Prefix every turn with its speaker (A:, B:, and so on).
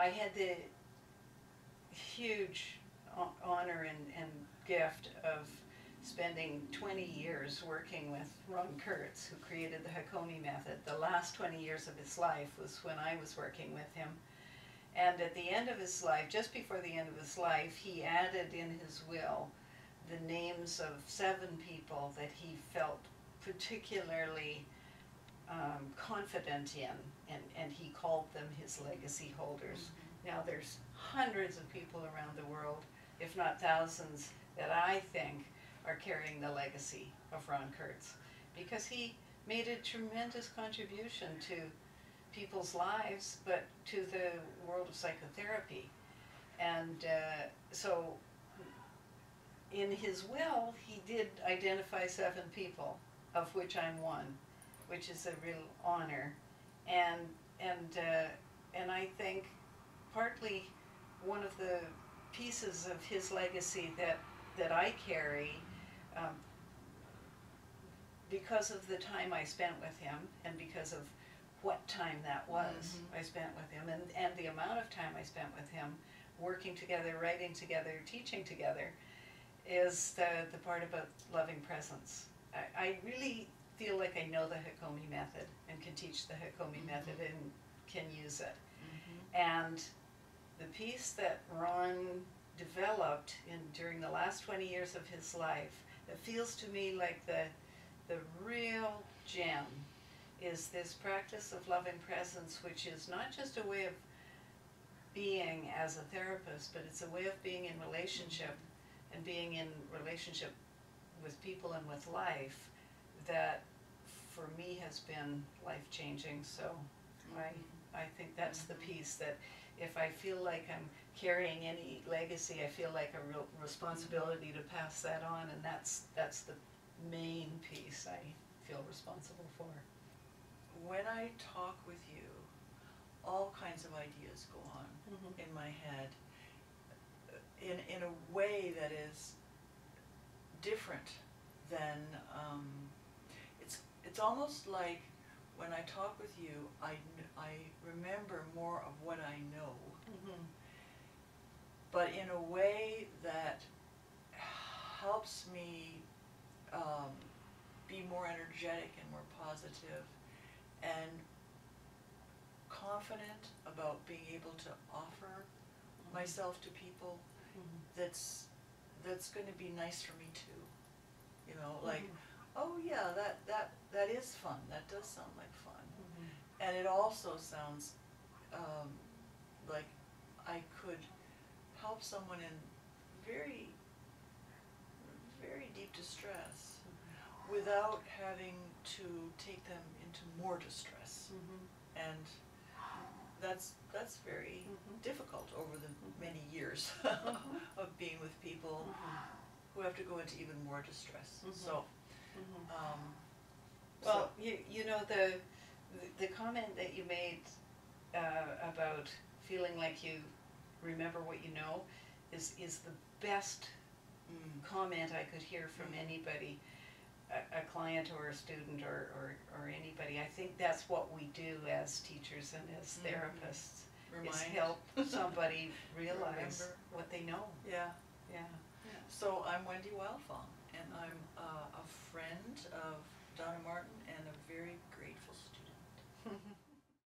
A: I had the huge honor and gift of spending 20 years working with Ron Kurtz, who created the Hakomi method. The last 20 years of his life was when I was working with him. And at the end of his life, just before the end of his life, he added in his will the names of 7 people that he felt particularly confident in, and he called them his legacy holders. Now there's hundreds of people around the world, if not thousands, that I think are carrying the legacy of Ron Kurtz, because he made a tremendous contribution to people's lives, but to the world of psychotherapy. And so in his will, he did identify 7 people, of which I'm one, which is a real honor. And I think partly one of the pieces of his legacy that I carry, because of the time I spent with him, and because of what time that was I spent with him, and the amount of time I spent with him, working together, writing together, teaching together, is the part about loving presence. I really feel like I know the Hakomi method and can teach the Hakomi method and can use it. And the piece that Ron developed during the last 20 years of his life, that feels to me like the real gem, is this practice of loving presence, which is not just a way of being as a therapist, but it's a way of being in relationship, and being in relationship with people and with life, that for me has been life-changing. So I think that's the piece that if I feel like I'm carrying any legacy, I feel like a real responsibility to pass that on, and that's the main piece I feel responsible for.
B: When I talk with you, all kinds of ideas go on in my head in a way that is different than, it's almost like when I talk with you, I remember more of what I know, but in a way that helps me be more energetic and more positive and confident about being able to offer myself to people. That's going to be nice for me too. You know, like, oh yeah, that is fun. That does sound like fun. And it also sounds like I could help someone in very, very deep distress without having to take them into more distress. And that's very difficult over the many years of being with people who have to go into even more distress. So,
A: well, you know, the comment that you made about feeling like you remember what you know is the best comment I could hear from anybody, a client or a student or anybody. I think that's what we do as teachers and as therapists, is help somebody realize what they know.
B: Yeah.
A: Yeah.
B: So I'm Wendy Wildfong, and I'm a friend of Donna Martin and a very grateful student.